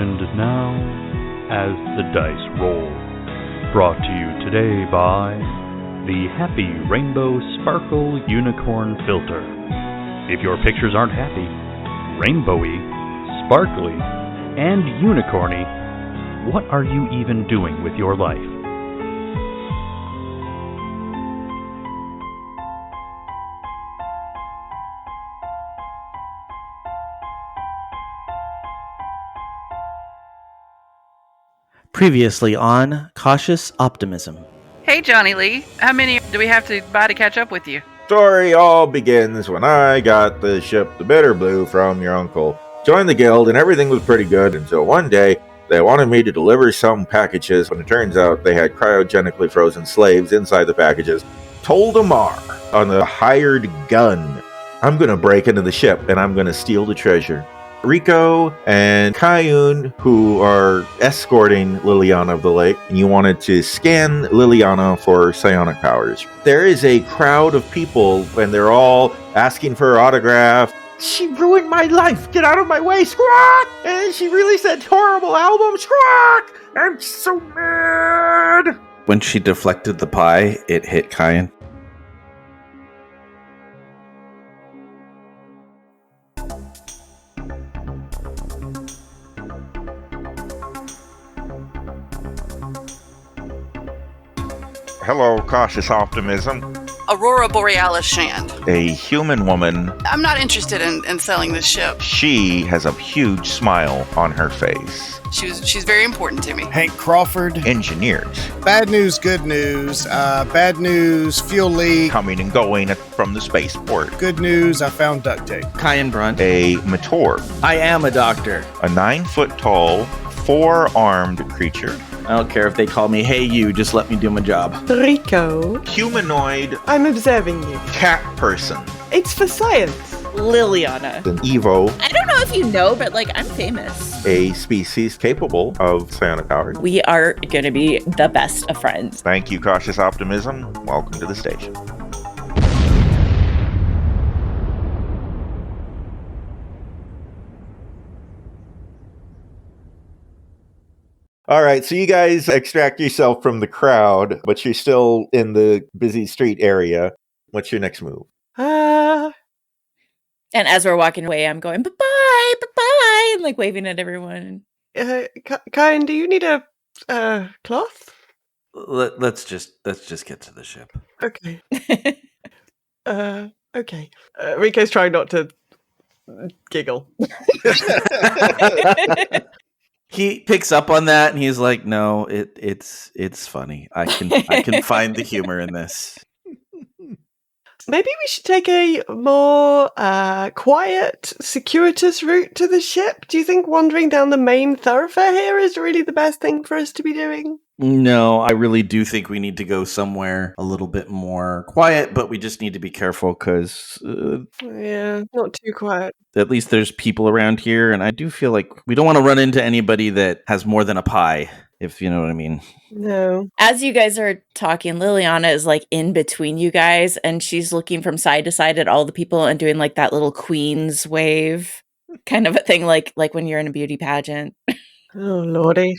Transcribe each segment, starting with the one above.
And now, as the dice roll, brought to you today by the Happy Rainbow Sparkle Unicorn Filter. If your pictures aren't happy, rainbowy, sparkly, and unicorny, what are you even doing with your life? Previously on Cautious Optimism. Hey, Johnny Lee. How many do we have to buy to catch up with you? Story all begins when I got the ship the Bitter Blue from your uncle. Joined the guild and everything was pretty good until one day they wanted me to deliver some packages when it turns out they had cryogenically frozen slaves inside the packages. Told Amar on the hired gun, I'm going to break into the ship and I'm going to steal the treasure. Rrrico and Kayan, who are escorting Lillianna of the Lake, and you wanted to scan Lillianna for psionic powers. There is a crowd of people, and they're all asking for her autograph. She ruined my life! Get out of my way, squawk! And she really said horrible album, squawk! I'm so mad! When she deflected the pie, it hit Kayan. Hello, Cautious Optimism. Aurora Borealis Shand. A human woman. I'm not interested in selling this ship. She has a huge smile on her face. She's very important to me. Hank Crawford. Engineers. Bad news, good news. Bad news, fuel leak. Coming and going from the spaceport. Good news, I found duct tape. Kayan Brunt. A Mator. I am a doctor. A 9-foot-tall, 4-armed creature. I don't care if they call me, hey you, just let me do my job. Rrrico. Humanoid. I'm observing you. Cat person. It's for science. Lillianna. An Evo. I don't know if you know, but I'm famous. A species capable of psionic powers. We are going to be the best of friends. Thank you, Cautious Optimism. Welcome to the station. All right, so you guys extract yourself from the crowd, but you're still in the busy street area. What's your next move? And as we're walking away, I'm going, bye-bye, bye-bye, and waving at everyone. Kayan, do you need a cloth? Let's just get to the ship. Okay. Okay. Rrrico's trying not to giggle. He picks up on that and he's like, "No, it's funny. I can find the humor in this." Maybe we should take a more quiet, circuitous route to the ship. Do you think wandering down the main thoroughfare here is really the best thing for us to be doing? No, I really do think we need to go somewhere a little bit more quiet, but we just need to be careful because Yeah, not too quiet. at least there's people around here, and I do feel like we don't want to run into anybody that has more than a pie, if you know what I mean. No. As you guys are talking, Lillianna is in between you guys, and she's looking from side to side at all the people and doing that little queen's wave kind of a thing, like when you're in a beauty pageant. Oh, Lordy.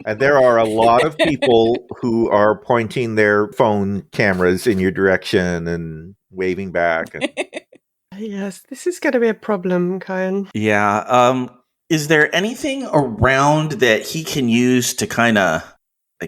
And there are a lot of people who are pointing their phone cameras in your direction and waving back. Yes, this is going to be a problem, Kayan. Yeah. Is there anything around that he can use to kind of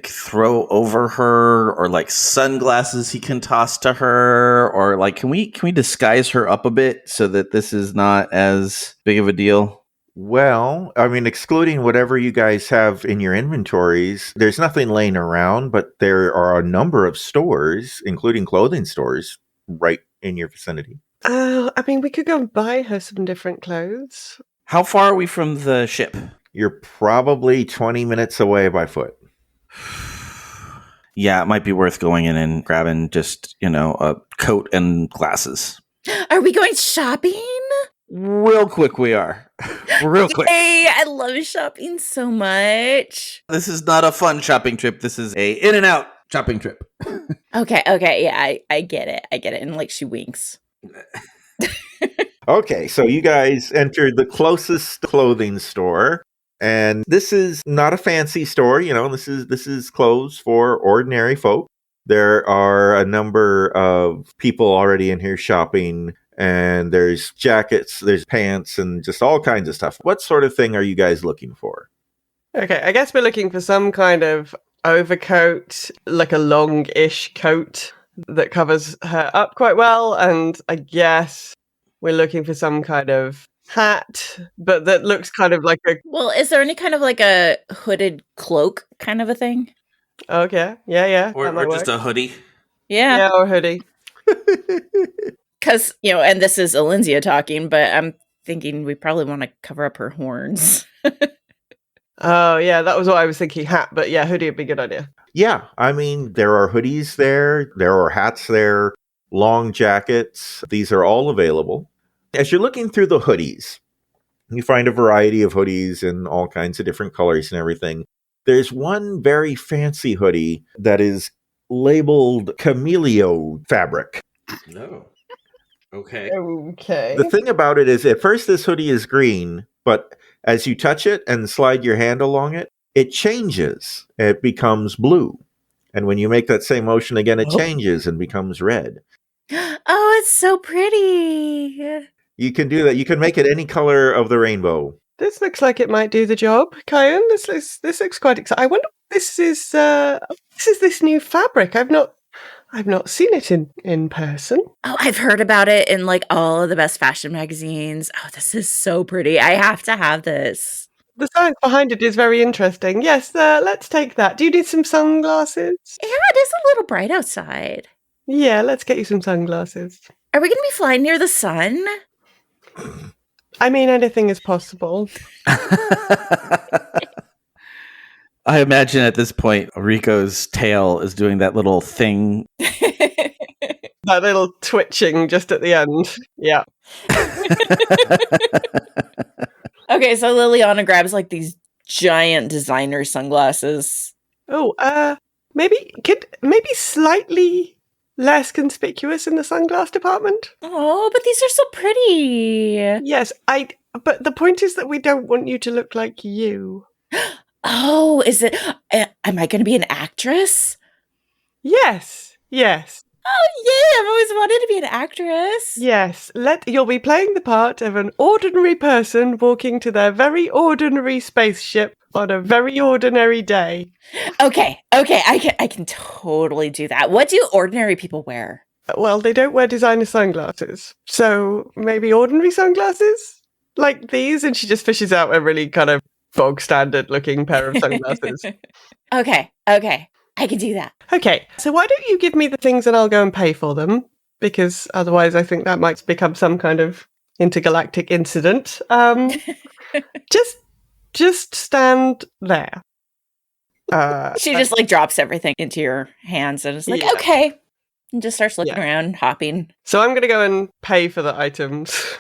throw over her, or sunglasses he can toss to her, or can we disguise her up a bit so that this is not as big of a deal? Well, I mean, excluding whatever you guys have in your inventories, there's nothing laying around, but there are a number of stores, including clothing stores, right in your vicinity. I mean, we could go and buy her some different clothes. How far are we from the ship? You're probably 20 minutes away by foot. Yeah, it might be worth going in and grabbing just, a coat and glasses. Are we going shopping? Real quick we are. Real quick. Hey, I love shopping so much. This is not a fun shopping trip. This is a in and out shopping trip. Okay, yeah, I get it. And she winks. Okay, so you guys entered the closest clothing store. And this is not a fancy store, this is clothes for ordinary folk. There are a number of people already in here shopping, and there's jackets, there's pants, and just all kinds of stuff. What sort of thing are you guys looking for? Okay, I guess we're looking for some kind of overcoat, like a long-ish coat that covers her up quite well, and I guess we're looking for some kind of hat, but that looks kind of like a... Well, is there any kind of like a hooded cloak kind of a thing? Okay, yeah. Or just a hoodie. Yeah. Yeah, or hoodie. Because, and this is Alinzia talking, but I'm thinking we probably want to cover up her horns. Oh, yeah, that was what I was thinking, hat, but yeah, hoodie would be a good idea. Yeah, I mean, there are hoodies there are hats there, long jackets. These are all available. As you're looking through the hoodies, you find a variety of hoodies in all kinds of different colors and everything. There's one very fancy hoodie that is labeled Cameleo fabric. No. Okay. Okay. The thing about it is, at first this hoodie is green, but as you touch it and slide your hand along it, it changes. It becomes blue. And when you make that same motion again, it changes and becomes red. Oh, it's so pretty. You can do that. You can make it any color of the rainbow. This looks like it might do the job, Kayan. This looks quite exciting. I wonder what this is. This is this new fabric. I've not seen it in person. Oh, I've heard about it in like all of the best fashion magazines. Oh, this is so pretty. I have to have this. The science behind it is very interesting. Yes, let's take that. Do you need some sunglasses? Yeah, it is a little bright outside. Yeah, let's get you some sunglasses. Are we going to be flying near the sun? I mean, anything is possible. I imagine at this point, Rrrico's tail is doing that little thing. That little twitching just at the end. Yeah. Okay, so Lillianna grabs like these giant designer sunglasses. Oh, maybe slightly less conspicuous in the sunglass department. Oh, but these are so pretty. Yes, but the point is that we don't want you to look like you. Oh, is it? Am I going to be an actress? Yes. Oh, yeah, I've always wanted to be an actress. Yes, you'll be playing the part of an ordinary person walking to their very ordinary spaceship on a very ordinary day. Okay, I can totally do that. What do ordinary people wear? Well, they don't wear designer sunglasses, so maybe ordinary sunglasses? Like these? And she just fishes out a really kind of bog standard looking pair of sunglasses. Okay, I can do that. Okay, so why don't you give me the things and I'll go and pay for them? Because otherwise I think that might become some kind of intergalactic incident. Just stand there. She just like drops everything into your hands and is like, Yeah. okay. And just starts looking around, hopping. So I'm going to go and pay for the items.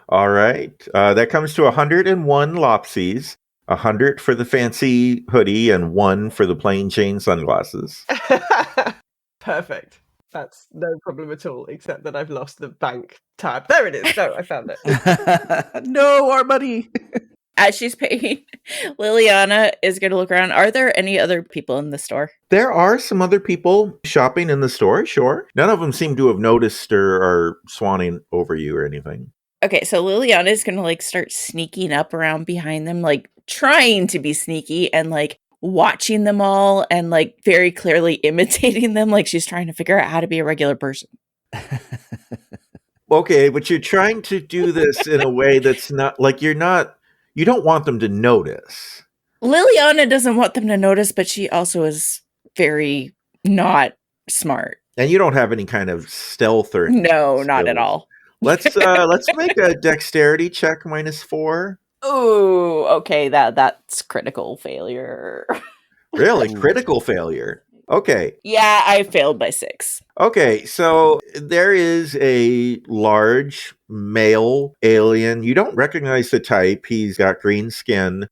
All right. That comes to 101 lopsies. 100 for the fancy hoodie and 1 for the plain Jane sunglasses. Perfect. That's no problem at all, except that I've lost the bank tab. There it is. No, I found it. No, our money. As she's paying, Lillianna is going to look around. Are there any other people in the store? There are some other people shopping in the store, sure. None of them seem to have noticed or are swanning over you or anything. Okay, so Lillianna is going to like start sneaking up around behind them, like trying to be sneaky and like watching them all and like very clearly imitating them, like she's trying to figure out how to be a regular person. Okay, but you're trying to do this in a way that's not like you don't want them to notice. Lillianna doesn't want them to notice, but she also is very not smart. And you don't have any kind of stealth or No, not at skills. all. Let's make a dexterity check -4. Oh, okay, that's critical failure. Really? Critical failure. Okay. Yeah, I failed by 6. Okay, so there is a large male alien. You don't recognize the type. He's got green skin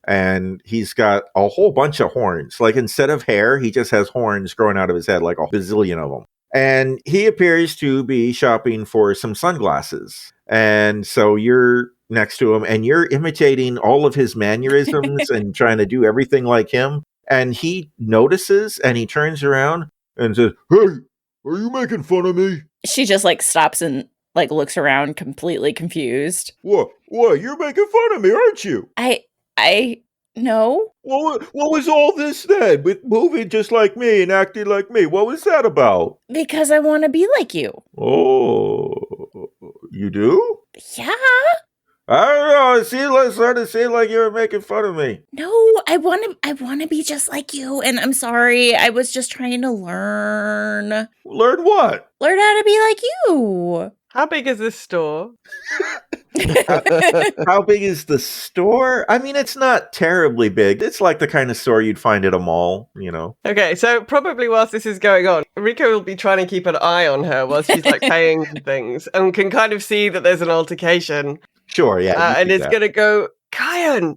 and he's got a whole bunch of horns. Like instead of hair, he just has horns growing out of his head, like a bazillion of them. And he appears to be shopping for some sunglasses. And so you're next to him, and you're imitating all of his mannerisms and trying to do everything like him. And he notices, and he turns around and says, "Hey, are you making fun of me?" She just like stops and like looks around completely confused. What? You're making fun of me, aren't you? I no. What was all this then, with moving just like me and acting like me? What was that about? Because I want to be like you. Oh, you do? Yeah. I don't know. It started to seem like you were making fun of me. No, I want to be just like you, and I'm sorry. I was just trying to learn. Learn what? Learn how to be like you. How big is this store? How big is the store? I mean, it's not terribly big. It's like the kind of store you'd find at a mall, you know. Okay, so probably whilst this is going on, Rrrico will be trying to keep an eye on her while she's like paying for things and can kind of see that there's an altercation. Sure, yeah. And it's going to go, Kayan,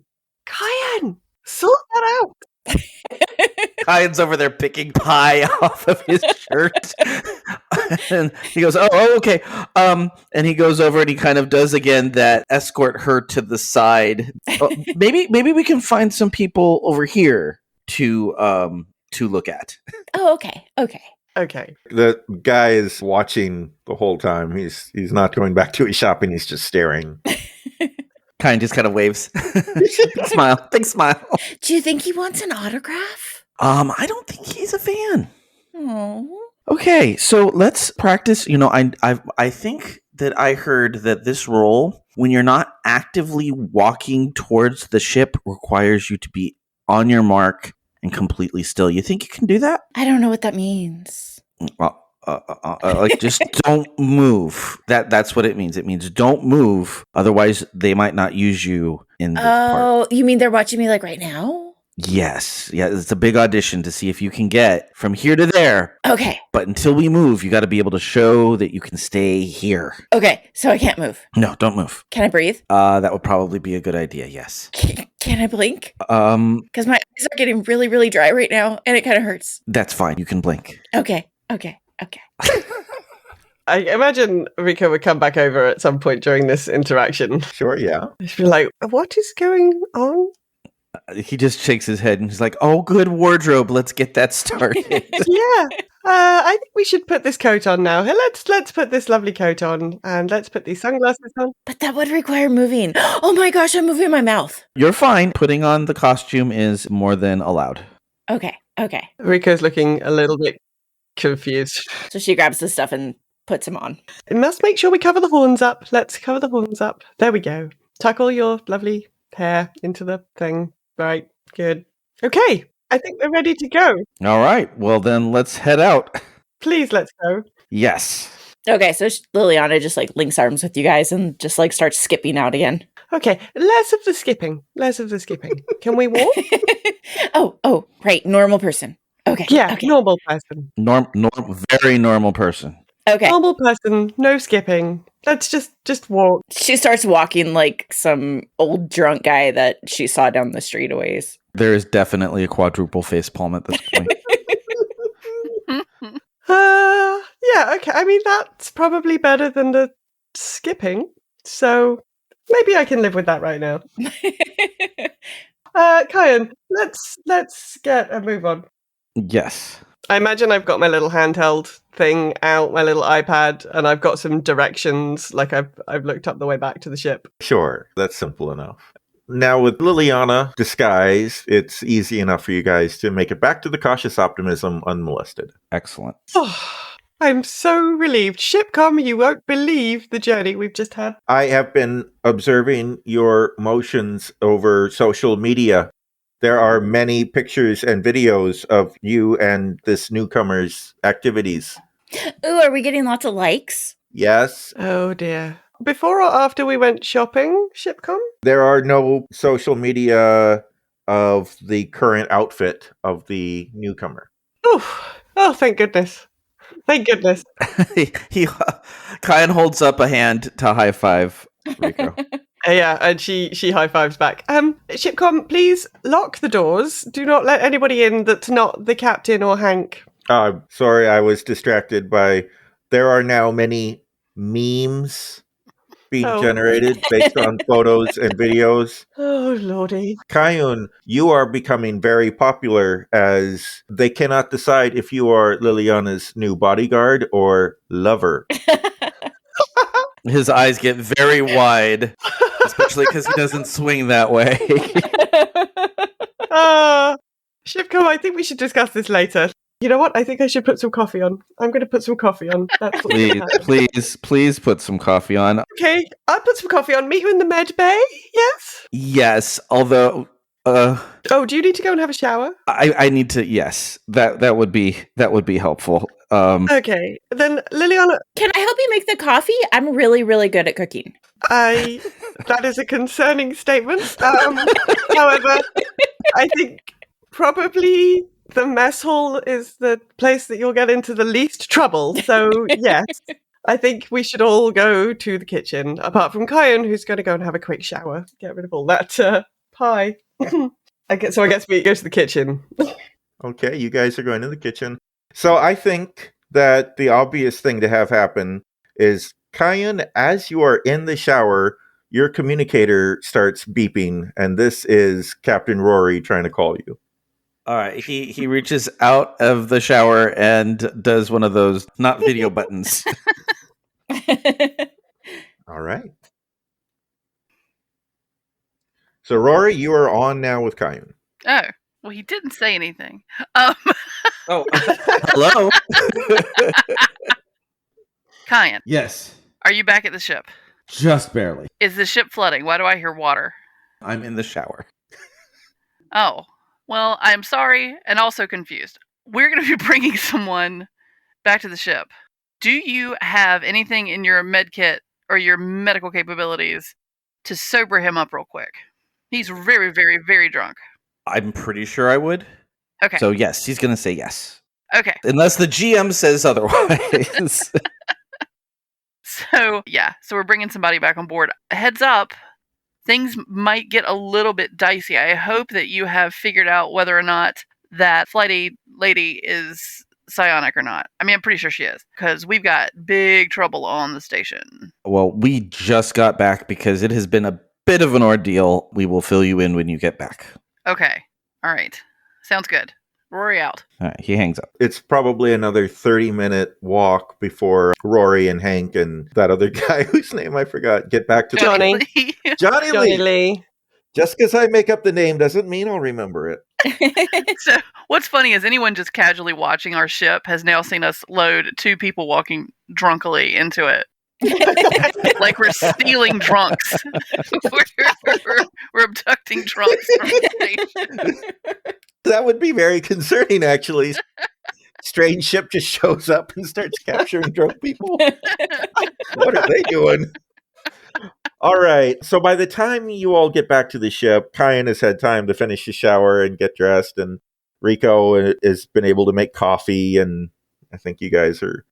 sort that out. Kayan's over there picking pie off of his shirt. And he goes, oh, okay. And he goes over and he kind of does again that escort her to the side. Maybe we can find some people over here to look at. Oh, okay. Okay. The guy is watching the whole time. He's not going back to his shopping. He's just staring. Kayan just kind of waves. Big smile. Do you think he wants an autograph? I don't think he's a fan. Oh. Okay, so let's practice. You know, I think that I heard that this roll, when you're not actively walking towards the ship, requires you to be on your mark and completely still. You think you can do that? I don't know what that means. Well, like just don't move. That's what it means. It means don't move. Otherwise, they might not use you in this part. Oh, you mean they're watching me like right now? Yes. Yeah, it's a big audition to see if you can get from here to there. Okay. But until we move, you got to be able to show that you can stay here. Okay, so I can't move. No, don't move. Can I breathe? That would probably be a good idea, yes. Can I blink? Because my eyes are getting really, really dry right now, and it kind of hurts. That's fine. You can blink. Okay. I imagine Rrrico would come back over at some point during this interaction. Sure, yeah. She'd be like, what is going on? He just shakes his head and he's like, oh, good wardrobe. Let's get that started. Yeah. I think we should put this coat on now. Hey, let's put this lovely coat on and let's put these sunglasses on. But that would require moving. Oh my gosh, I'm moving my mouth. You're fine. Putting on the costume is more than allowed. Okay. Rrrico's looking a little bit confused. So she grabs the stuff and puts him on. We must make sure we cover the horns up. Let's cover the horns up. There we go. Tuck all your lovely hair into the thing. Right. Good. Okay. I think we're ready to go. All right. Well, then let's head out. Please, let's go. Yes. Okay, so Lillianna just like links arms with you guys and just like starts skipping out again. Okay. Less of the skipping. Can we walk? Oh, right. Normal person. Okay. Yeah. Okay. Normal person. Very normal person. Okay. Normal person. No skipping. Let's just walk. She starts walking like some old drunk guy that she saw down the street a ways. There is definitely a quadruple facepalm at this point. Yeah, okay. I mean, that's probably better than the skipping. So maybe I can live with that right now. Kayan, let's get a move on. Yes. I imagine I've got my little handheld thing out, my little iPad, and I've got some directions. Like I've looked up the way back to the ship. Sure, that's simple enough. Now, with Lillianna disguised, it's easy enough for you guys to make it back to the Cautious Optimism unmolested. Excellent. Oh, I'm so relieved. Shipcom, you won't believe the journey we've just had. I have been observing your motions over social media. There are many pictures and videos of you and this newcomer's activities. Ooh, are we getting lots of likes? Yes. Oh dear. Before or after we went shopping, Shipcom? There are no social media of the current outfit of the newcomer. Oh, thank goodness. Thank goodness. Kayan holds up a hand to high five Rrrico. Yeah, and she high fives back. Shipcom, please lock the doors. Do not let anybody in that's not the captain or Hank. Sorry, I was distracted by. There are now many memes being Oh. generated based on photos and videos. Oh, lordy. Kayan, you are becoming very popular as they cannot decide if you are Lillianna's new bodyguard or lover. His eyes get very wide, especially because he doesn't swing that way. Shipco, I think we should discuss this later. You know what? I think I should put some coffee on. I'm going to put some coffee on. That's what Please put some coffee on. Okay, I'll put some coffee on. Meet you in the med bay, yes? Yes, although Oh, do you need to go and have a shower? I need to. Yes, that would be helpful. Okay, then Lillianna, Can I help you make the coffee? I'm really, really good at cooking. that is a concerning statement. However, I think probably the mess hall is the place that you'll get into the least trouble. So yes, I think we should all go to the kitchen, apart from Kayan, who's going to go and have a quick shower, get rid of all that pie. I guess we go to the kitchen. Okay, you guys are going to the kitchen. So I think that the obvious thing to have happen is, Kayan, as you are in the shower, your communicator starts beeping, and this is Captain Rory trying to call you. All right, he reaches out of the shower and does one of those not video buttons. All right. So Rory, you are on now with Kayan. Oh, well, he didn't say anything. Oh, hello. Kayan, Yes, are you back at the ship? just barely. Is the ship flooding? Why do I hear water? I'm in the shower. Oh, well, I'm sorry and also confused. We're going to be bringing someone back to the ship. Do you have anything in your med kit or your medical capabilities to sober him up real quick? He's very, very, very drunk. I'm pretty sure I would. Okay. So yes, he's going to say yes. Okay. Unless the GM says otherwise. So we're bringing somebody back on board. Heads up, things might get a little bit dicey. I hope that you have figured out whether or not that flight aid lady is psionic or not. I mean, I'm pretty sure she is, because we've got big trouble on the station. Well, we just got back because it has been a bit of an ordeal. We will fill you in when you get back. Okay. All right. Sounds good. Rory out. All right, he hangs up. It's probably another 30-minute walk before Rory and Hank and that other guy whose name I forgot get back to Johnny. Johnny Johnny Lee. Lee. Just because I make up the name doesn't mean I'll remember it. So what's funny is anyone just casually watching our ship has now seen us load 2 people walking drunkily into it. Like we're stealing drunks. we're abducting drunks from the station. That would be very concerning, actually. Strange ship just shows up and starts capturing drunk people. What are they doing? All right. So by the time you all get back to the ship, Kayan has had time to finish his shower and get dressed, and Rrrico has been able to make coffee, and I think you guys are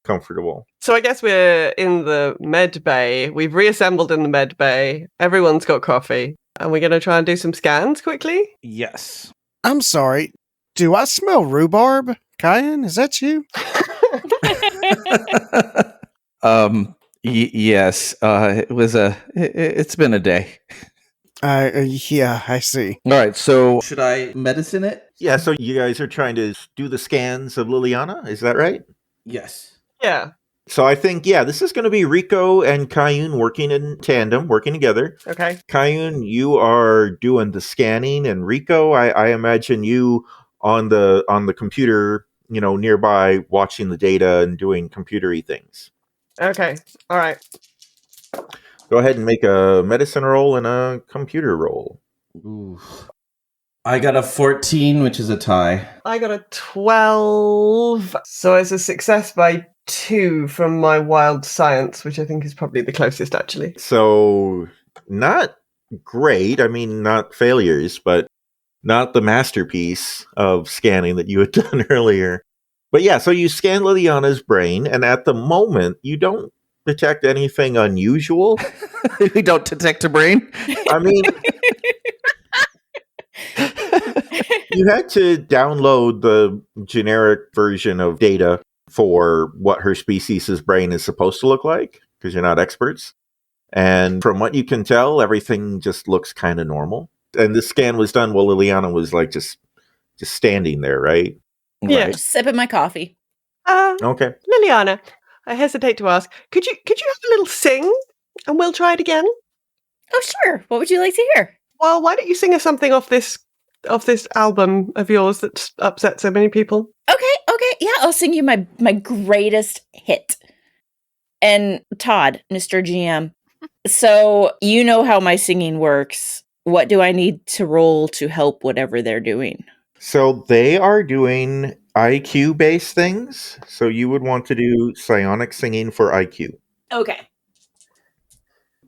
comfortable. So I guess we're in the med bay. We've reassembled in the med bay. Everyone's got coffee. And we're going to try and do some scans quickly? Yes. I'm sorry. Do I smell rhubarb? Kayan, is that you? Yes. It's been a day. Yeah, I see. All right. So should I medicine it? Yeah, so you guys are trying to do the scans of Lillianna, is that right? Yes. Yeah. So I think, this is going to be Rrrico and Kayan working in tandem, working together. Okay. Kayan, you are doing the scanning, and Rrrico, I imagine you on the computer, nearby, watching the data and doing computery things. Okay. All right. Go ahead and make a medicine roll and a computer roll. Ooh. I got a 14, which is a tie. I got a 12. So it's a success by 2 from my wild science, which I think is probably the closest, actually. So not great. I mean, not failures, but not the masterpiece of scanning that you had done earlier. But yeah, so you scan Lillianna's brain, and at the moment, you don't detect anything unusual. We don't detect a brain? I mean, you had to download the generic version of data for what her species' brain is supposed to look like, because you're not experts. And from what you can tell, everything just looks kind of normal. And this scan was done while Lillianna was like just standing there, right? Yeah. Just sipping my coffee. Okay. Lillianna, I hesitate to ask. Could you have a little sing, and we'll try it again? Oh, sure. What would you like to hear? Well, why don't you sing us something off this album of yours that's upset so many people? Okay. Yeah, I'll sing you my greatest hit. And Todd, Mr. GM. So you know how my singing works. What do I need to roll to help whatever they're doing? So they are doing IQ-based things. So you would want to do psionic singing for IQ. Okay.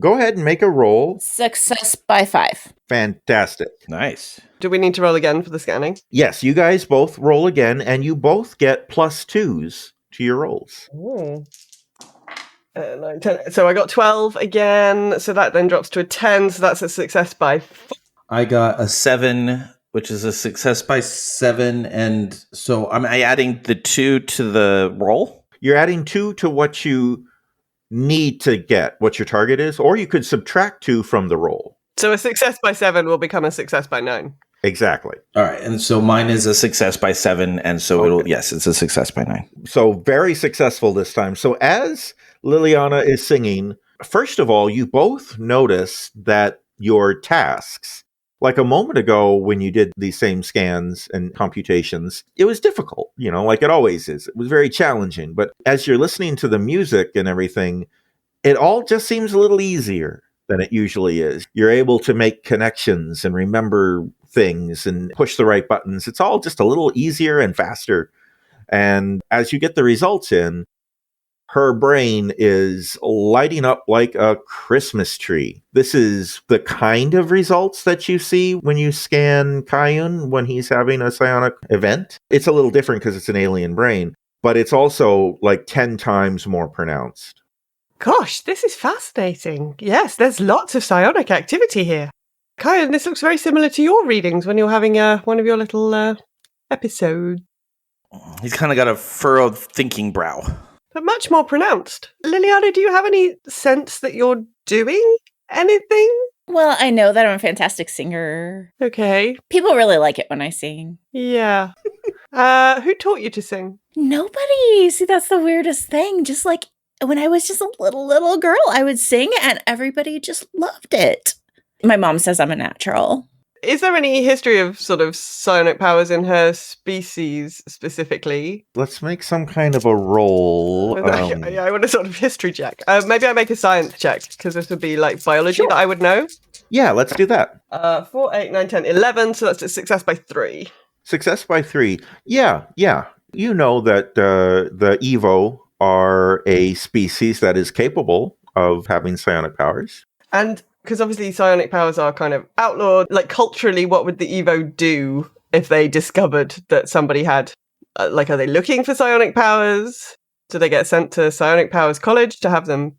Go ahead and make a roll. Success by 5. Fantastic. Nice. Do we need to roll again for the scanning? Yes, you guys both roll again, and you both get +2s to your rolls. Ooh. 9, 10. So I got 12 again, so that then drops to a 10, so that's a success by 4. I got A 7, which is a success by 7, and so am I adding the 2 to the roll? You're adding 2 to what you need to get, what your target is, or you could subtract 2 from the roll. So a success by 7 will become a success by 9. Exactly. All right, and so mine is a success by 7, and so it's a success by 9. So very successful this time. So as Lillianna is singing, first of all, you both notice that your tasks, like a moment ago when you did these same scans and computations, it was difficult, like it always is. It was very challenging. But as you're listening to the music and everything, it all just seems a little easier than it usually is. You're able to make connections and remember things and push the right buttons. It's all just a little easier and faster. And as you get the results in, her brain is lighting up like a Christmas tree. This is the kind of results that you see when you scan Kayan when he's having a psionic event. It's a little different because it's an alien brain, but it's also like 10 times more pronounced. Gosh, this is fascinating. Yes, there's lots of psionic activity here. Kayan, this looks very similar to your readings when you're having one of your little episodes. He's kind of got a furrowed thinking brow. But much more pronounced. Lillianna, do you have any sense that you're doing anything? Well, I know that I'm a fantastic singer. Okay. People really like it when I sing. Yeah. Who taught you to sing? Nobody. See, that's the weirdest thing. Just like when I was just a little girl, I would sing and everybody just loved it. My mom says I'm a natural. Is there any history of sort of psionic powers in her species specifically? Let's make some kind of a roll. I want a sort of history check. Maybe I make a science check, because this would be like biology that I would know. Yeah, let's do that. 4, 8, 9, 10, 11, so that's a success by 3. Success by 3. Yeah. You know that the Evo are a species that is capable of having psionic powers. And because obviously psionic powers are kind of outlawed, like culturally, what would the Evo do if they discovered that somebody had, are they looking for psionic powers? Do they get sent to Psionic Powers College to have them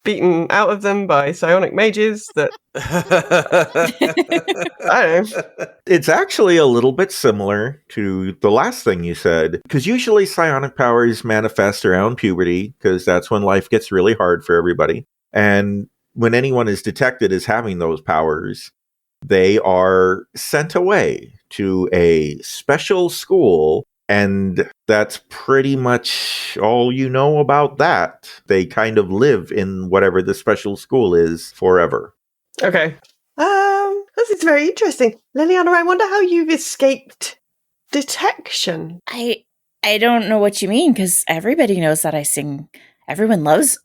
beaten out of them by psionic mages that... I don't know. It's actually a little bit similar to the last thing you said, because usually psionic powers manifest around puberty, because that's when life gets really hard for everybody. And when anyone is detected as having those powers, they are sent away to a special school, and that's pretty much all you know about that. They kind of live in whatever the special school is forever. Okay. This is very interesting. Lillianna, I wonder how you've escaped detection. I don't know what you mean, because everybody knows that I sing. Everyone loves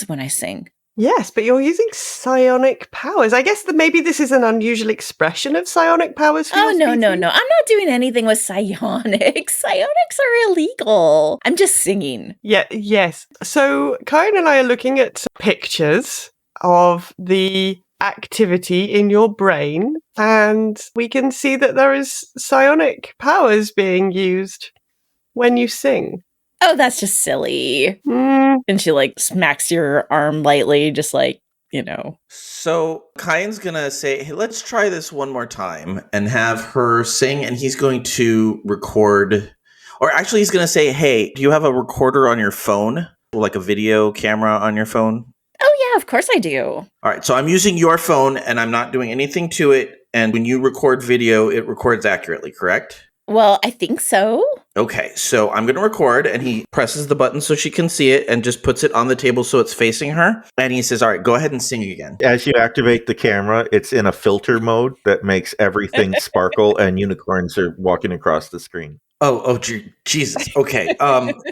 when I sing. Yes, but you're using psionic powers. I guess that maybe this is an unusual expression of psionic powers. For no. I'm species. not doing anything with psionics. Psionics are illegal. I'm just singing. Yeah, yes. So Kayan and I are looking at pictures of the activity in your brain, and we can see that there is psionic powers being used when you sing. Oh, that's just silly. And she smacks your arm lightly, just So Kayan's gonna say, hey, let's try this one more time and have her sing, and he's going to record, or actually he's gonna say, hey, do you have a recorder on your phone? Like a video camera on your phone? Oh of course I do. All right, so I'm using your phone and I'm not doing anything to it. And when you record video, it records accurately, correct? Well, I think so. Okay, so I'm going to record, and he presses the button so she can see it and just puts it on the table so it's facing her. And he says, all right, go ahead and sing again. As you activate the camera, it's in a filter mode that makes everything sparkle, and unicorns are walking across the screen. Jesus. Okay.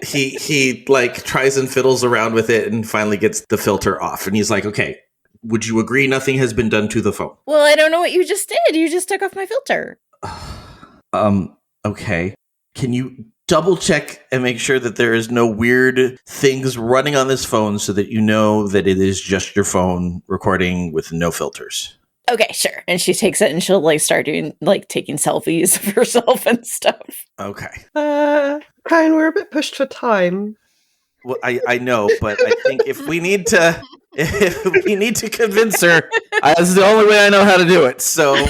He like tries and fiddles around with it and finally gets the filter off. And he's like, okay, would you agree nothing has been done to the phone? Well, I don't know what you just did. You just took off my filter. Okay. Can you double check and make sure that there is no weird things running on this phone so that you know that it is just your phone recording with no filters? Okay, sure. And she takes it and she'll like start doing like taking selfies of herself and stuff. Okay. Kayan, we're a bit pushed for time. Well, I know, but I think if we need to convince her, that's the only way I know how to do it. So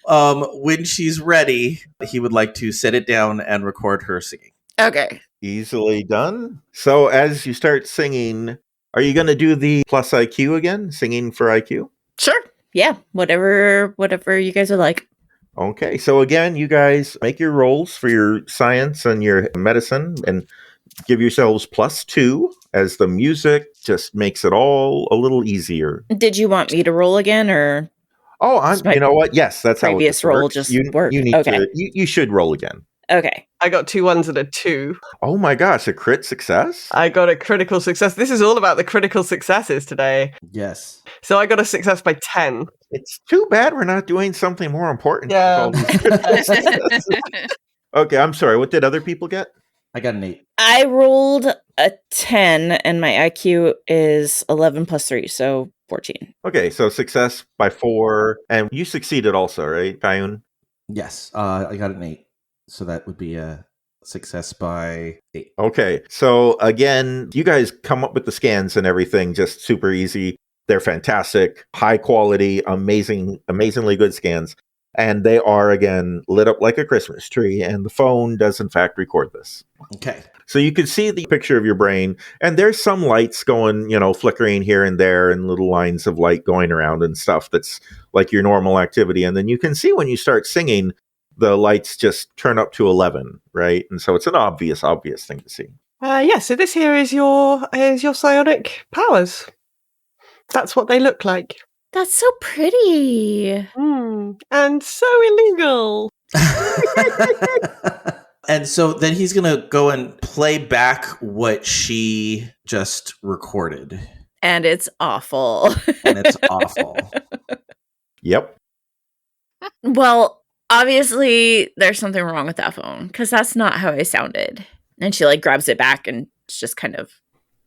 when she's ready, he would like to set it down and record her singing. Okay. Easily done. So as you start singing, are you going to do the plus IQ again? Singing for IQ? Sure. Yeah. Whatever you guys are like. Okay. So again, you guys make your rolls for your science and your medicine and give yourselves +2 as the music just makes it all a little easier. Did you want me to roll again or? Oh, you know what? Yes, that's how previous it roll works. just You worked. need Okay. to. You should roll again. Okay. I got 2 1s and a 2. Oh my gosh, a crit success? I got a critical success. This is all about the critical successes today. Yes. So I got a success by 10. It's too bad we're not doing something more important. with Yeah. all these critical successes. Okay, I'm sorry. What did other people get? I got an 8. I rolled a 10 and my IQ is 11 plus 3, so 14. Okay, so success by 4, and you succeeded also, right, Kayan? Yes. I got an 8. So that would be a success by 8. Okay, so again, you guys come up with the scans and everything just super easy. They're fantastic, high quality, amazingly good scans. And they are, again, lit up like a Christmas tree. And the phone does, in fact, record this. Okay. So you can see the picture of your brain. And there's some lights going, flickering here and there and little lines of light going around and stuff that's like your normal activity. And then you can see when you start singing, the lights just turn up to 11, right? And so it's an obvious thing to see. So this here is your psionic powers. That's what they look like. That's so pretty. And so illegal. And so then he's going to go and play back what she just recorded. And it's awful. And it's awful. Yep. Well, obviously there's something wrong with that phone because that's not how I sounded. And she like grabs it back and it's just kind of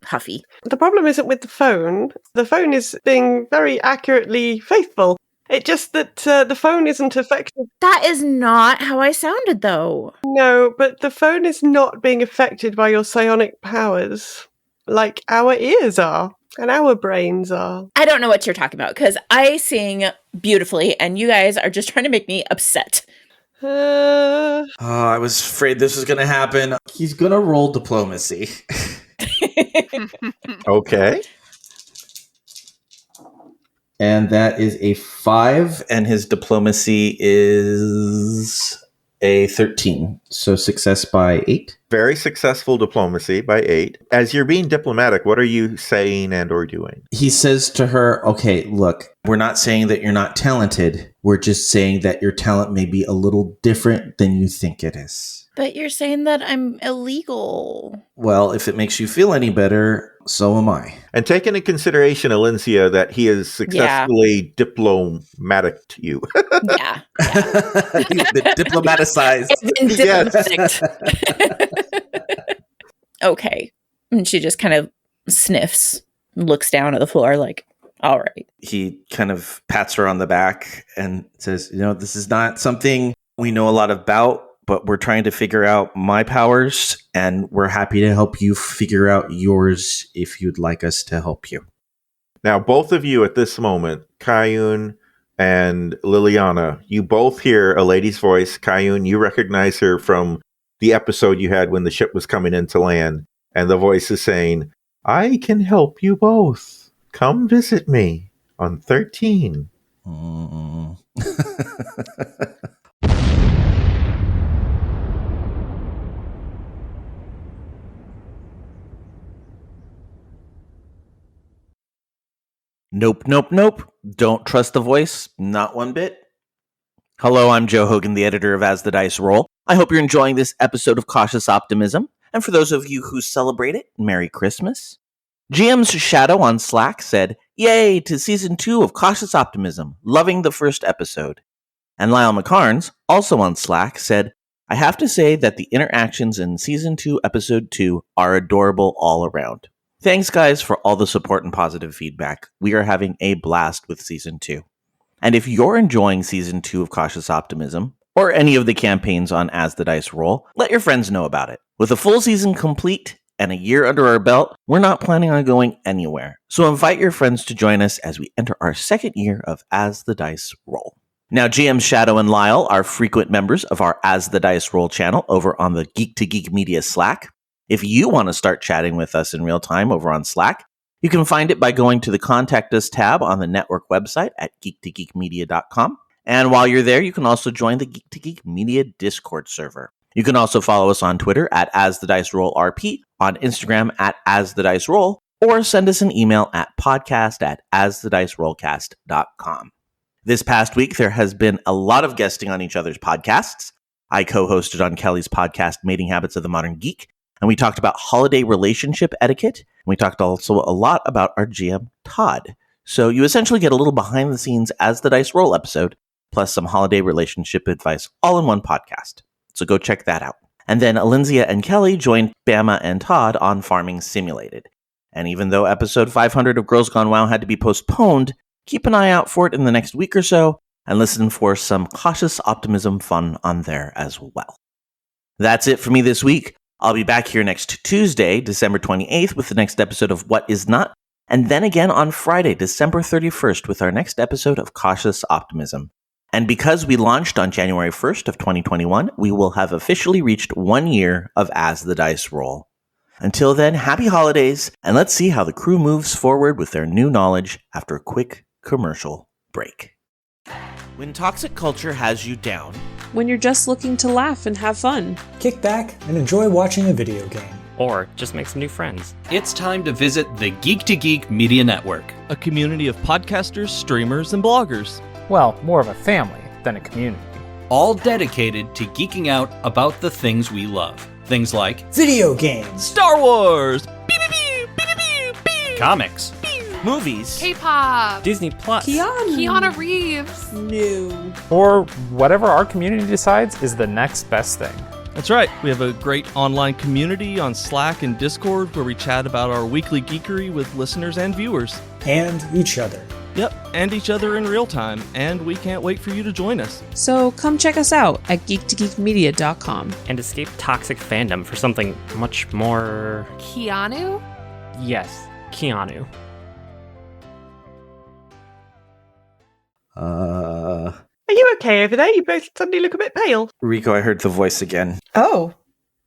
huffy. The problem isn't with the phone. The phone is being very accurately faithful. It's just that the phone isn't affected. That is not how I sounded, though. No, but the phone is not being affected by your psionic powers like our ears are and our brains are. I don't know what you're talking about because I sing beautifully and you guys are just trying to make me upset. I was afraid this was going to happen. He's going to roll diplomacy. Okay. And that is a 5, and his diplomacy is a 13. So success by 8. Very successful diplomacy by 8. As you're being diplomatic, what are you saying and or doing? He says to her, okay, look, we're not saying that you're not talented. We're just saying that your talent may be a little different than you think it is. But you're saying that I'm illegal. Well, if it makes you feel any better, so am I. And take into consideration, Alencia, that he has successfully diplomatic to you. Yeah. You've been diplomaticized. Okay. And she just kind of sniffs, looks down at the floor like, all right. He kind of pats her on the back and says, this is not something we know a lot about, but we're trying to figure out my powers, and we're happy to help you figure out yours if you'd like us to help you. Now, both of you at this moment, Kayan and Lillianna, you both hear a lady's voice. Kayan, you recognize her from the episode you had when the ship was coming into land, and the voice is saying, I can help you both. Come visit me on 13. Mm. Nope, nope, nope. Don't trust the voice. Not one bit. Hello, I'm Joe Hogan, the editor of As the Dice Roll. I hope you're enjoying this episode of Cautious Optimism. And for those of you who celebrate it, Merry Christmas. GM's Shadow on Slack said, "Yay to Season 2 of Cautious Optimism. Loving the first episode." And Lyle McCarnes, also on Slack, said, "I have to say that the interactions in Season 2, Episode 2 are adorable all around." Thanks, guys, for all the support and positive feedback. We are having a blast with Season 2. And if you're enjoying Season 2 of Cautious Optimism, or any of the campaigns on As the Dice Roll, let your friends know about it. With a full season complete and a year under our belt, we're not planning on going anywhere. So invite your friends to join us as we enter our second year of As the Dice Roll. Now, GM Shadow and Lyle are frequent members of our As the Dice Roll channel over on the Geek to Geek Media Slack. If you want to start chatting with us in real time over on Slack, you can find it by going to the Contact Us tab on the network website at geektogeekmedia.com. And while you're there, you can also join the Geek to Geek Media Discord server. You can also follow us on Twitter at AsTheDiceRollRP, on Instagram at AsTheDiceRoll, or send us an email at podcast@AsTheDiceRollcast.com. This past week, there has been a lot of guesting on each other's podcasts. I co-hosted on Kelly's podcast, Mating Habits of the Modern Geek, and we talked about holiday relationship etiquette. We talked also a lot about our GM, Todd. So you essentially get a little behind-the-scenes As the Dice Roll episode, plus some holiday relationship advice, all in one podcast. So go check that out. And then Alinzia and Kelly joined Bama and Todd on Farming Simulated. And even though episode 500 of Girls Gone WoW had to be postponed, keep an eye out for it in the next week or so, and listen for some Cautious Optimism fun on there as well. That's it for me this week. I'll be back here next Tuesday, December 28th, with the next episode of What Is Not, and then again on Friday, December 31st, with our next episode of Cautious Optimism. And because we launched on January 1st of 2021, we will have officially reached 1 year of As the Dice Roll. Until then, happy holidays, and let's see how the crew moves forward with their new knowledge after a quick commercial break. When toxic culture has you down, when you're just looking to laugh and have fun, kick back and enjoy watching a video game, or just make some new friends, it's time to visit the Geek to Geek Media Network, a community of podcasters, streamers, and bloggers. Well, more of a family than a community. All dedicated to geeking out about the things we love. Things like video games, Star Wars, comics, movies, K-pop, Disney Plus, Keanu Reeves, new, or whatever our community decides is the next best thing. That's right. We have a great online community on Slack and Discord where we chat about our weekly geekery with listeners and viewers. And each other. Yep, and each other in real time, and we can't wait for you to join us. So come check us out at geektogeekmedia.com. And escape toxic fandom for something much more... Keanu? Yes, Keanu. Are you okay over there? You both suddenly look a bit pale. Rrrico, I heard the voice again. Oh.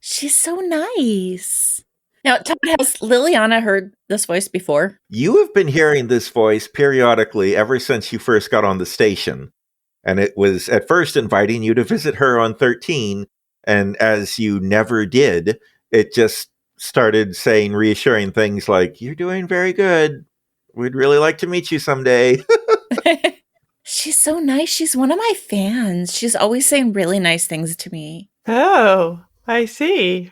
She's so nice. Now, Todd, has Lillianna heard this voice before? You have been hearing this voice periodically ever since you first got on the station. And it was at first inviting you to visit her on 13. And as you never did, it just started saying reassuring things like, "You're doing very good. We'd really like to meet you someday." She's so nice. She's one of my fans. She's always saying really nice things to me. Oh, I see.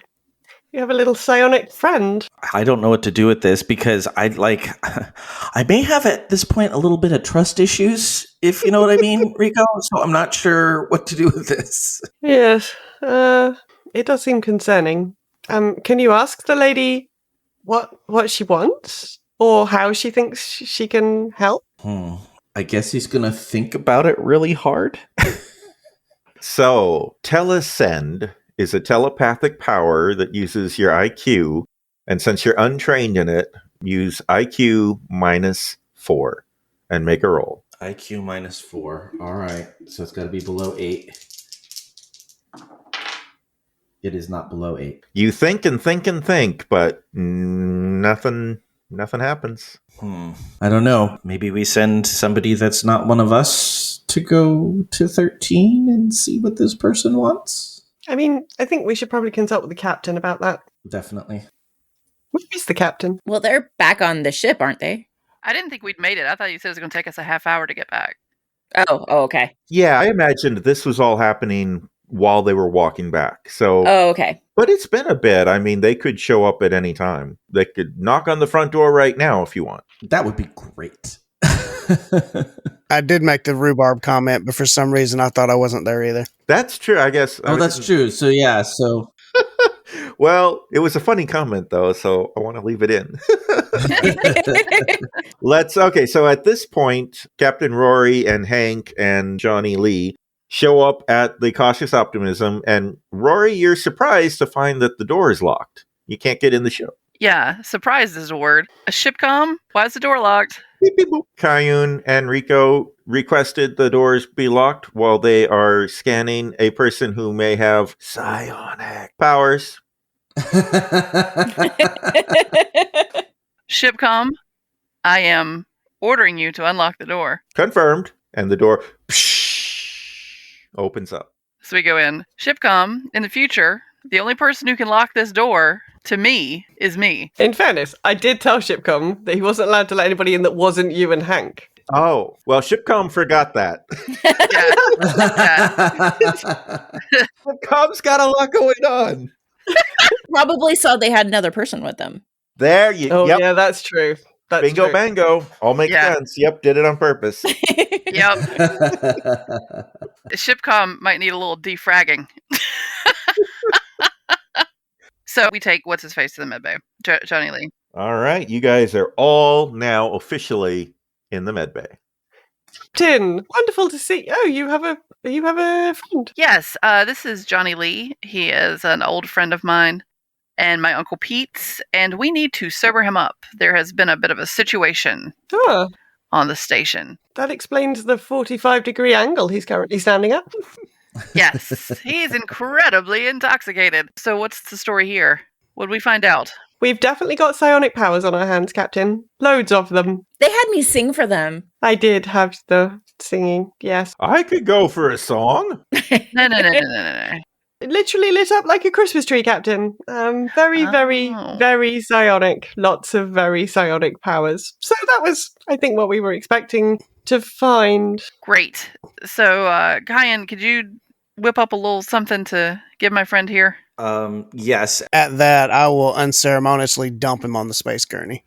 You have a little psionic friend. I don't know what to do with this because I may have at this point a little bit of trust issues, if you know what I mean, Rrrico. So I'm not sure what to do with this. Yes, it does seem concerning. Can you ask the lady what she wants or how she thinks she can help? I guess he's gonna think about it really hard. So, Telesend is a telepathic power that uses your IQ, and since you're untrained in it, use IQ -4 and make a roll. IQ -4. All right. So it's got to be below 8. It is not below 8. You think and think and think, but nothing nothing happens. I don't know. Maybe we send somebody that's not one of us to go to 13 and see what this person wants? I mean, I think we should probably consult with the captain about that. Definitely. Where is the captain? Well, they're back on the ship, aren't they? I didn't think we'd made it. I thought you said it was going to take us a half hour to get back. Oh, okay. Yeah, I imagined this was all happening while they were walking back. So, Oh, okay. But it's been a bit. I mean, they could show up at any time. They could knock on the front door right now if you want. That would be great. I did make the rhubarb comment, but for some reason I thought I wasn't there either. That's true, I guess. Oh, that's true. So, yeah, so... Well, it was a funny comment, though, so I want to leave it in. Okay, so at this point, Captain Rory and Hank and Johnny Lee show up at the Cautious Optimism, and Rory, you're surprised to find that the door is locked. You can't get in the ship. Yeah, surprised is a word. A shipcom? Why is the door locked? Beep, beep, boop. Kayan and Rrrico requested the doors be locked while they are scanning a person who may have psionic powers. Shipcom, I am ordering you to unlock the door. Confirmed. And the door opens up. So we go in. Shipcom, in the future, the only person who can lock this door to me is me. In fairness, I did tell Shipcom that he wasn't allowed to let anybody in that wasn't you and Hank. Oh, well, Shipcom forgot that. Shipcom's got a lot going on. Probably saw they had another person with them. There you go. Oh, yeah, that's true. That's Bingo, true. bango. All makes sense. Yep, did it on purpose. Yep. Shipcom might need a little defragging. So we take what's-his-face to the medbay. Johnny Lee. All right, you guys are all now officially in the medbay. Captain, wonderful to see. Oh, you have a friend. Yes, this is Johnny Lee. He is an old friend of mine and my Uncle Pete's, and we need to sober him up. There has been a bit of a situation on the station. That explains the 45-degree angle he's currently standing at. Yes, he's incredibly intoxicated. So what's the story here? What did we find out? We've definitely got psionic powers on our hands, Captain. Loads of them. They had me sing for them. I did have the singing, yes. I could go for a song. No. It literally lit up like a Christmas tree, Captain. Very, very psionic. Lots of very psionic powers. So that was, I think, what we were expecting to find. Great. So, Kayan, could you whip up a little something to give my friend here? Yes. At that, I will unceremoniously dump him on the space gurney.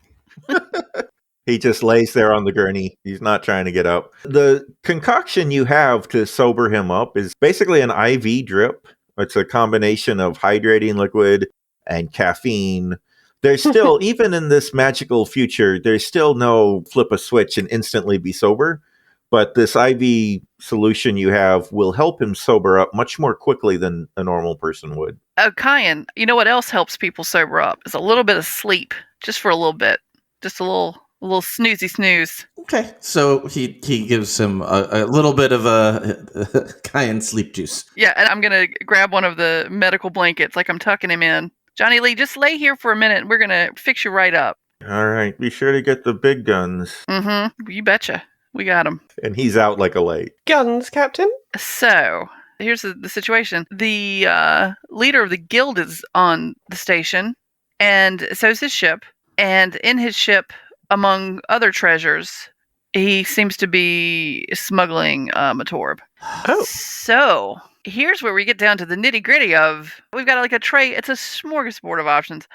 He just lays there on the gurney. He's not trying to get up. The concoction you have to sober him up is basically an IV drip. It's a combination of hydrating liquid and caffeine. There's still, even in this magical future, there's still no flip a switch and instantly be sober. But this IV solution you have will help him sober up much more quickly than a normal person would. Kayan, you know what else helps people sober up? Is a little bit of sleep, just for a little bit. Just a little snoozy snooze. Okay, so he gives him a little bit of a Kayan sleep juice. Yeah, and I'm going to grab one of the medical blankets like I'm tucking him in. Johnny Lee, just lay here for a minute and we're going to fix you right up. All right, be sure to get the big guns. Mm-hmm, you betcha. We got him. And he's out like a light. Guns, Captain? So, here's the situation. The leader of the guild is on the station, and so is his ship. And in his ship, among other treasures, he seems to be smuggling Matorb. Oh. So, here's where we get down to the nitty-gritty of, we've got like a tray, it's a smorgasbord of options.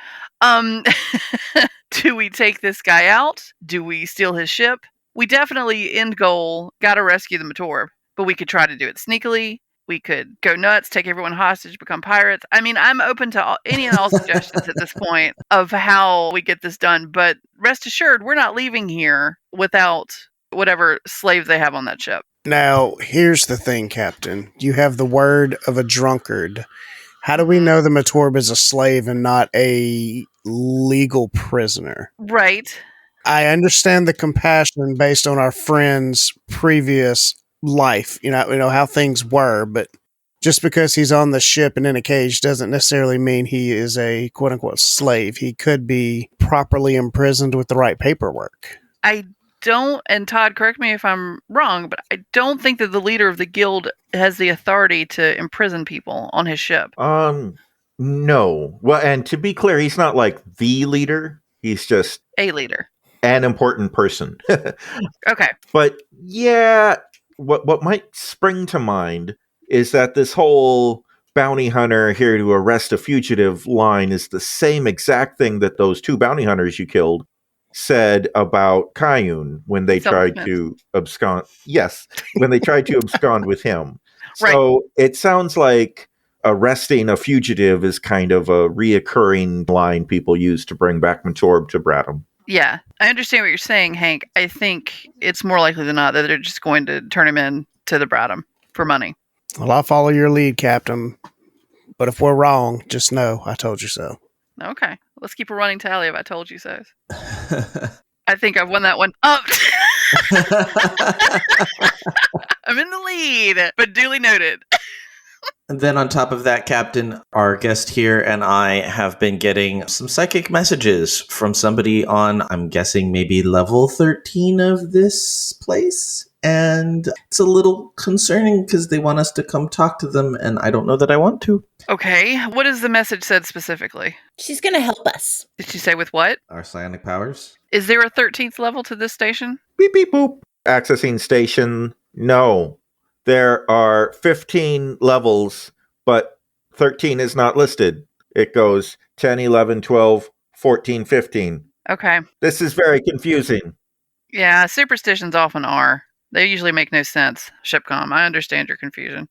Do we take this guy out? Do we steal his ship? We definitely, end goal, gotta rescue the Matorb, but we could try to do it sneakily. We could go nuts, take everyone hostage, become pirates. I mean, I'm open to any and all suggestions at this point of how we get this done, but rest assured, we're not leaving here without whatever slave they have on that ship. Now, here's the thing, Captain. You have the word of a drunkard. How do we know the Matorb is a slave and not a legal prisoner? Right. I understand the compassion based on our friend's previous life, you know how things were, but Just because he's on the ship and in a cage doesn't necessarily mean he is a quote-unquote slave. He could be properly imprisoned with the right paperwork. I don't, and Todd, correct me if I'm wrong, but I don't think that the leader of the guild has the authority to imprison people on his ship. No. Well, and to be clear, he's not like the leader. He's just a leader. An important person. Okay. But yeah, what might spring to mind is that this whole bounty hunter here to arrest a fugitive line is the same exact thing that those 2 bounty hunters you killed said about Kayan when they tried to abscond. Yes, when they tried to abscond with him. Right. So it sounds like arresting a fugitive is kind of a reoccurring line people use to bring back Matorb to Bradham. Yeah, I understand what you're saying, Hank. I think it's more likely than not that they're just going to turn him in to the Bradham for money. Well, I'll follow your lead, Captain. But if we're wrong, just know I told you so. Okay, let's keep a running tally of I told you so. I think I've won that one. Oh. I'm in the lead, but duly noted. And then on top of that, Captain, our guest here and I have been getting some psychic messages from somebody on, I'm guessing, maybe level 13 of this place. And it's a little concerning because they want us to come talk to them, and I don't know that I want to. Okay, what is the message said specifically? She's going to help us. Did she say with what? Our psionic powers. Is there a 13th level to this station? Beep, beep, boop. Accessing station, no. There are 15 levels, but 13 is not listed. It goes 10, 11, 12, 14, 15. Okay. This is very confusing. Yeah, superstitions often are. They usually make no sense. Shipcom, I understand your confusion.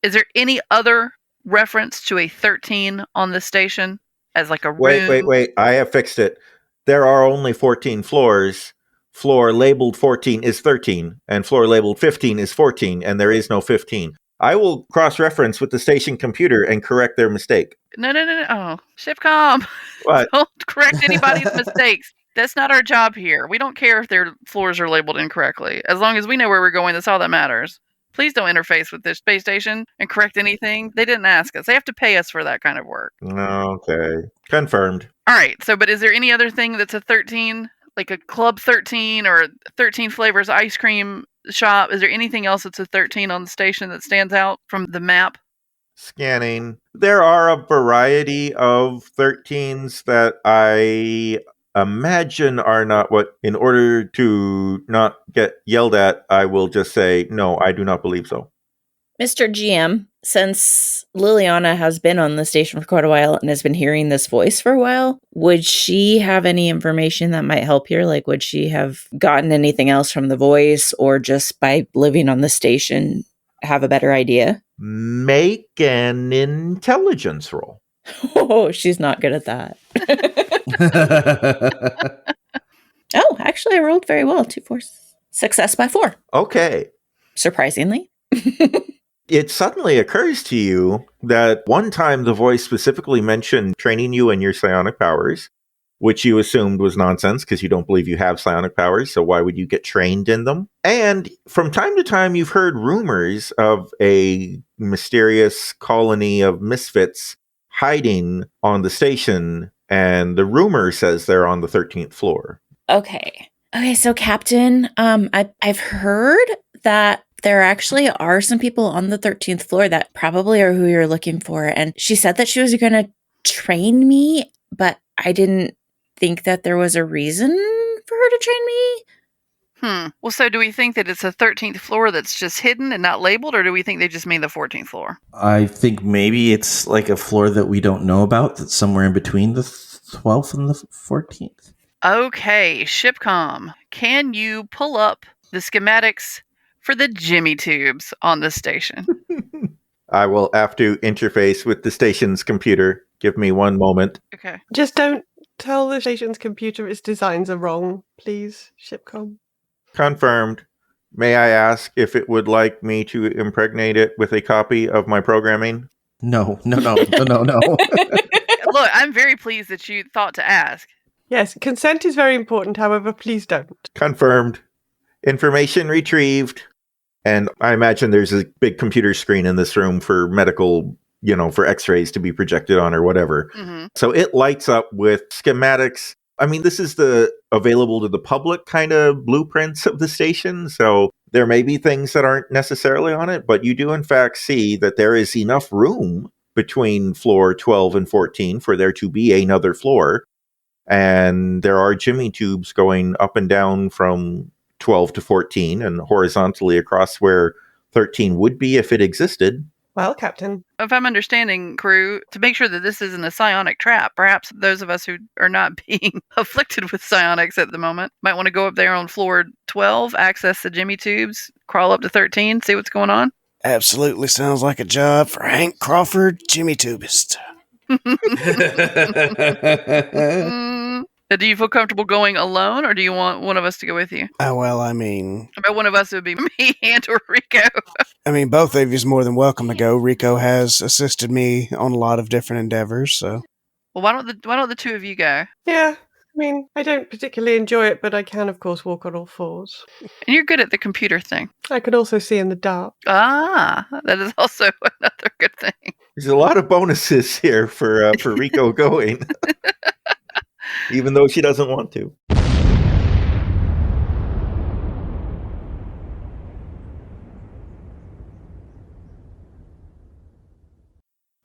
Is there any other reference to a 13 on the station as like a room? Wait. I have fixed it. There are only 14 floors. Floor labeled 14 is 13, and floor labeled 15 is 14, and there is no 15. I will cross-reference with the station computer and correct their mistake. No. Oh, Shipcom. What? Don't correct anybody's mistakes. That's not our job here. We don't care if their floors are labeled incorrectly. As long as we know where we're going, that's all that matters. Please don't interface with this space station and correct anything. They didn't ask us. They have to pay us for that kind of work. Okay. Confirmed. All right. So, but is there any other thing that's a 13? Like a Club 13 or 13 Flavors ice cream shop? Is there anything else that's a 13 on the station that stands out from the map? Scanning. There are a variety of 13s that I imagine are not what, in order to not get yelled at, I will just say, no, I do not believe so. Mr. GM, since Lillianna has been on the station for quite a while and has been hearing this voice for a while, would she have any information that might help here? Like, would she have gotten anything else from the voice, or just by living on the station have a better idea? Make an intelligence roll. Oh, she's not good at that. Oh, actually, I rolled very well. 2 4s. Success by 4. Okay. Surprisingly. It suddenly occurs to you that one time the voice specifically mentioned training you in your psionic powers, which you assumed was nonsense because you don't believe you have psionic powers, so why would you get trained in them? And from time to time, you've heard rumors of a mysterious colony of misfits hiding on the station, and the rumor says they're on the 13th floor. Okay, so Captain, I've heard that there actually are some people on the 13th floor that probably are who you're looking for. And she said that she was going to train me, but I didn't think that there was a reason for her to train me. Well, so do we think that it's a 13th floor that's just hidden and not labeled, or do we think they just mean the 14th floor? I think maybe it's like a floor that we don't know about that's somewhere in between the 12th and the 14th. Okay, Shipcom, can you pull up the schematics for the Jimmy tubes on the station? I will have to interface with the station's computer. Give me one moment. Okay. Just don't tell the station's computer its designs are wrong, please, Shipcom. Confirmed. May I ask if it would like me to impregnate it with a copy of my programming? No. Look, I'm very pleased that you thought to ask. Yes, consent is very important, however, please don't. Confirmed. Information retrieved. And I imagine there's a big computer screen in this room for medical, for x-rays to be projected on or whatever. Mm-hmm. So it lights up with schematics. I mean, this is the available to the public kind of blueprints of the station. So there may be things that aren't necessarily on it, but you do in fact see that there is enough room between floor 12 and 14 for there to be another floor. And there are Jimmy tubes going up and down from 12 to 14 and horizontally across where 13 would be if it existed. Well, Captain. If I'm understanding, crew, to make sure that this isn't a psionic trap, perhaps those of us who are not being afflicted with psionics at the moment might want to go up there on floor 12, access the Jimmy tubes, crawl up to 13, see what's going on. Absolutely sounds like a job for Hank Crawford, Jimmy Tubist. Do you feel comfortable going alone, or do you want one of us to go with you? Well, I mean... About one of us, it would be me and or Rrrico. I mean, both of you is more than welcome to go. Rrrico has assisted me on a lot of different endeavors, so... Well, why don't the two of you go? Yeah, I mean, I don't particularly enjoy it, but I can, of course, walk on all fours. And you're good at the computer thing. I could also see in the dark. Ah, that is also another good thing. There's a lot of bonuses here for Rrrico going. Even though she doesn't want to.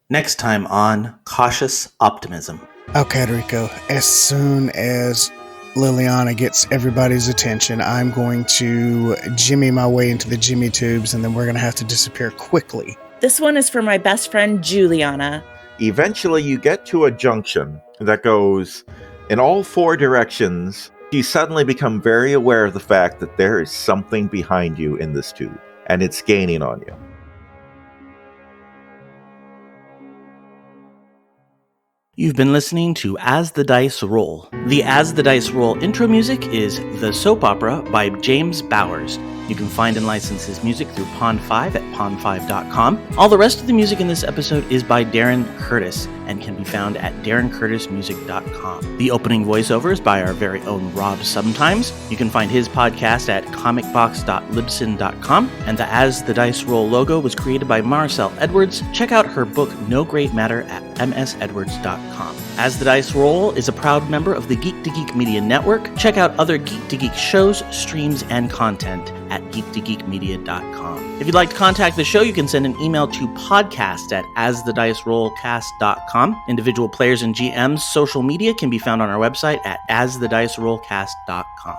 Next time on Cautious Optimism. Okay, Rrrico. As soon as Lillianna gets everybody's attention, I'm going to jimmy my way into the Jimmy tubes, and then we're going to have to disappear quickly. This one is for my best friend, Juliana. Eventually, you get to a junction that goes in all four directions. You suddenly become very aware of the fact that there is something behind you in this tube, and it's gaining on you. You've been listening to As the Dice Roll. The As the Dice Roll intro music is The Soap Opera by James Bowers. You can find and license his music through Pond5 at pond5.com. All the rest of the music in this episode is by Darren Curtis and can be found at darrencurtismusic.com. The opening voiceover is by our very own Rob Sometimes. You can find his podcast at comicbox.libsyn.com. And the As the Dice Roll logo was created by Maricel Edwards. Check out her book No Great Matter at msedwards.com. As the Dice Roll is a proud member of the Geek to Geek Media Network. Check out other Geek to Geek shows, streams, and content at geektogeekmedia.com. If you'd like to contact the show, you can send an email to podcast@asthedicerollcast.com. Individual players and GMs' social media can be found on our website at asthedicerollcast.com.